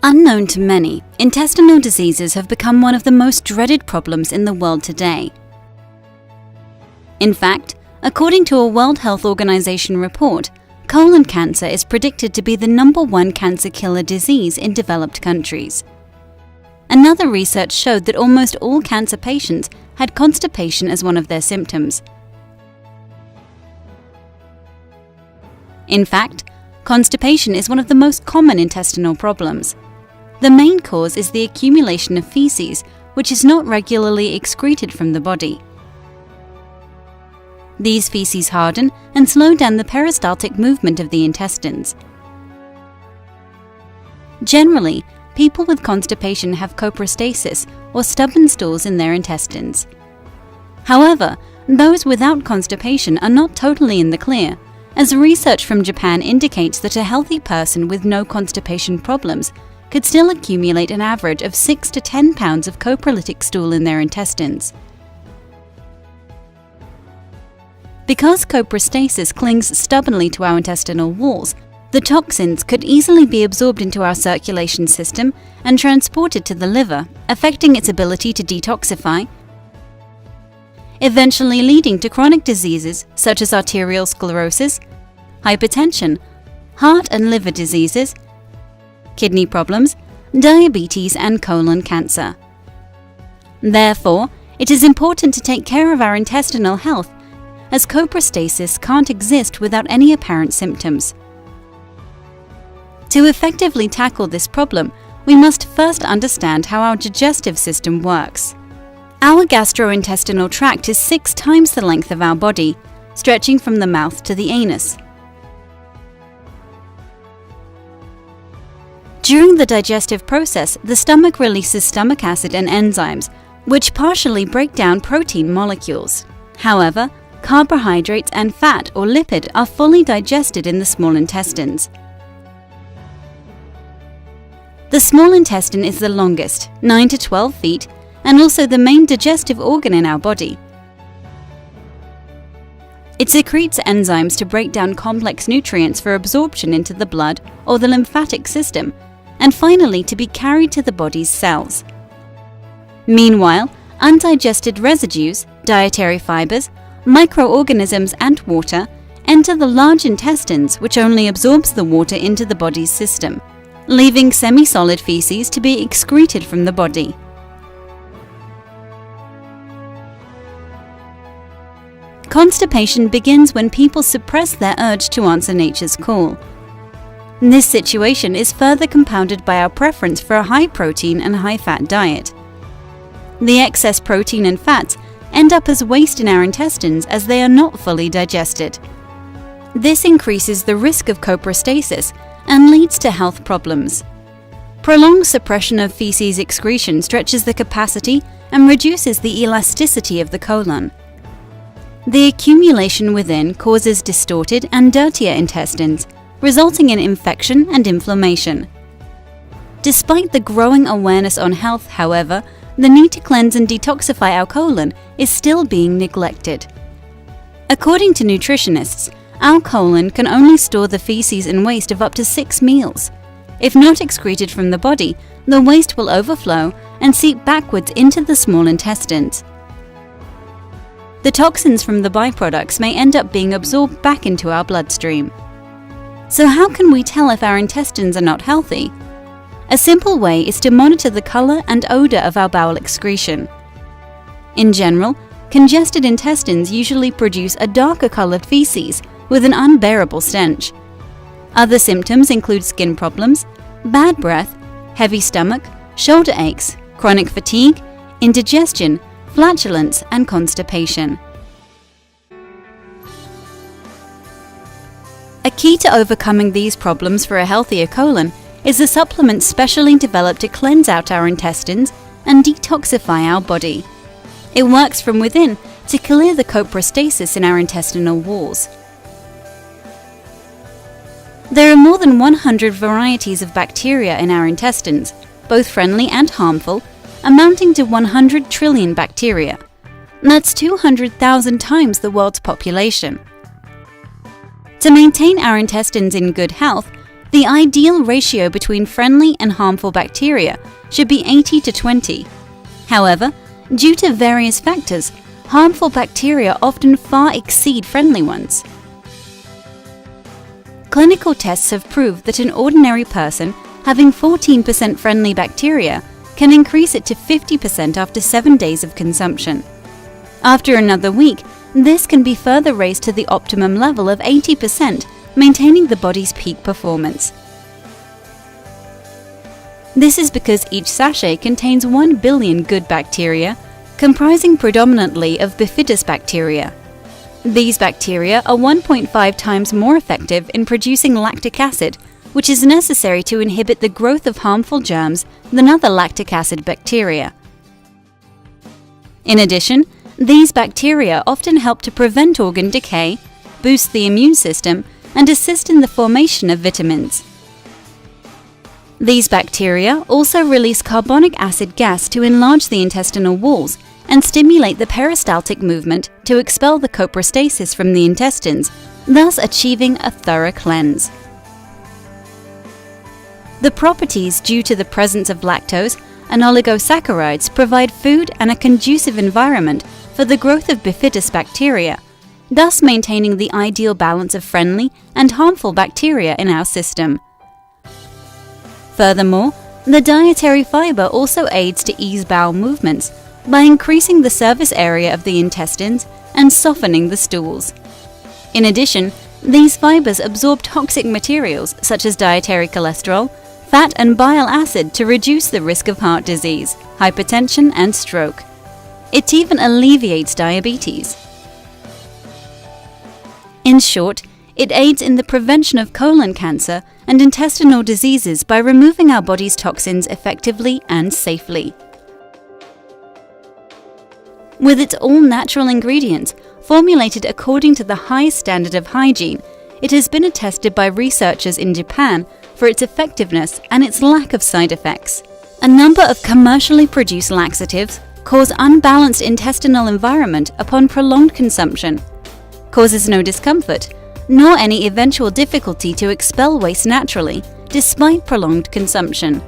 Unknown to many, intestinal diseases have become one of the most dreaded problems in the world today. In fact, according to a World Health Organization report, colon cancer is predicted to be the #1 cancer killer disease in developed countries. Another research showed that almost all cancer patients had constipation as one of their symptoms. In fact, constipation is one of the most common intestinal problems. The main cause is the accumulation of feces, which is not regularly excreted from the body. These feces harden and slow down the peristaltic movement of the intestines. Generally, people with constipation have coprostasis or stubborn stools in their intestines. However, those without constipation are not totally in the clear, as research from Japan indicates that a healthy person with no constipation problems could still accumulate an average of 6 to 10 pounds of coprolitic stool in their intestines. Because coprostasis clings stubbornly to our intestinal walls, the toxins could easily be absorbed into our circulation system and transported to the liver, affecting its ability to detoxify, eventually leading to chronic diseases such as arterial sclerosis, hypertension, heart and liver diseases, kidney problems, diabetes and colon cancer. Therefore, it is important to take care of our intestinal health, as coprostasis can't exist without any apparent symptoms. To effectively tackle this problem, we must first understand how our digestive system works. Our gastrointestinal tract is 6 times the length of our body, stretching from the mouth to the anus. During the digestive process, the stomach releases stomach acid and enzymes, which partially break down protein molecules. However, carbohydrates and fat or lipid are fully digested in the small intestines. The small intestine is the longest, 9 to 12 feet, and also the main digestive organ in our body. It secretes enzymes to break down complex nutrients for absorption into the blood or the lymphatic system, and finally to be carried to the body's cells. Meanwhile, undigested residues, dietary fibers, microorganisms and water enter the large intestines, which only absorbs the water into the body's system, leaving semi-solid feces to be excreted from the body. Constipation begins when people suppress their urge to answer nature's call. This situation is further compounded by our preference for a high-protein and high-fat diet. The excess protein and fats end up as waste in our intestines as they are not fully digested. This increases the risk of coprostasis and leads to health problems. Prolonged suppression of feces excretion stretches the capacity and reduces the elasticity of the colon. The accumulation within causes distorted and dirtier intestines, resulting in infection and inflammation. Despite the growing awareness on health, however, the need to cleanse and detoxify our colon is still being neglected. According to nutritionists, our colon can only store the feces and waste of up to 6 meals. If not excreted from the body, the waste will overflow and seep backwards into the small intestines. The toxins from the byproducts may end up being absorbed back into our bloodstream. So how can we tell if our intestines are not healthy? A simple way is to monitor the color and odor of our bowel excretion. In general, congested intestines usually produce a darker colored feces with an unbearable stench. Other symptoms include skin problems, bad breath, heavy stomach, shoulder aches, chronic fatigue, indigestion, flatulence, and constipation. A key to overcoming these problems for a healthier colon is a supplement specially developed to cleanse out our intestines and detoxify our body. It works from within to clear the coprostasis in our intestinal walls. There are more than 100 varieties of bacteria in our intestines, both friendly and harmful, amounting to 100 trillion bacteria. That's 200,000 times the world's population. To maintain our intestines in good health, The ideal ratio between friendly and harmful bacteria should be 80 to 20. However, due to various factors, harmful bacteria often far exceed friendly ones. Clinical tests have proved that an ordinary person having 14% friendly bacteria can increase it to 50% after 7 days of consumption. After another week, this can be further raised to the optimum level of 80%, maintaining the body's peak performance. This is because each sachet contains 1 billion good bacteria, comprising predominantly of bifidus bacteria. These bacteria are 1.5 times more effective in producing lactic acid, which is necessary to inhibit the growth of harmful germs than other lactic acid bacteria. In addition, these bacteria often help to prevent organ decay, boost the immune system, and assist in the formation of vitamins. These bacteria also release carbonic acid gas to enlarge the intestinal walls and stimulate the peristaltic movement to expel the coprostasis from the intestines, thus achieving a thorough cleanse. The properties due to the presence of lactose and oligosaccharides provide food and a conducive environment for the growth of bifidus bacteria, thus maintaining the ideal balance of friendly and harmful bacteria in our system. Furthermore, the dietary fiber also aids to ease bowel movements by increasing the surface area of the intestines and softening the stools. In addition, these fibers absorb toxic materials such as dietary cholesterol, fat and bile acid to reduce the risk of heart disease, hypertension and stroke. It even alleviates diabetes. In short, it aids in the prevention of colon cancer and intestinal diseases by removing our body's toxins effectively and safely. With its all-natural ingredients, formulated according to the highest standard of hygiene, it has been attested by researchers in Japan for its effectiveness and its lack of side effects. A number of commercially produced laxatives cause unbalanced intestinal environment upon prolonged consumption, causes no discomfort, nor any eventual difficulty to expel waste naturally, despite prolonged consumption.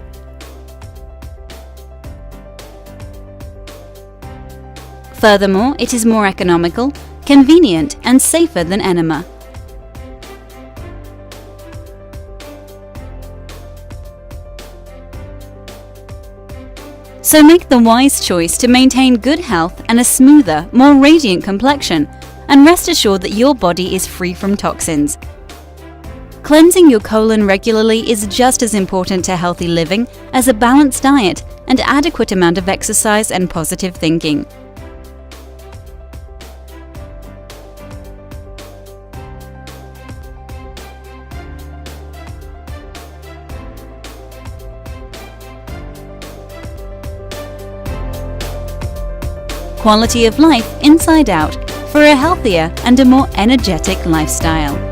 Furthermore, it is more economical, convenient, and safer than enema. So make the wise choice to maintain good health and a smoother, more radiant complexion, and rest assured that your body is free from toxins. Cleansing your colon regularly is just as important to healthy living as a balanced diet and adequate amount of exercise and positive thinking. Quality of life inside out for a healthier and a more energetic lifestyle.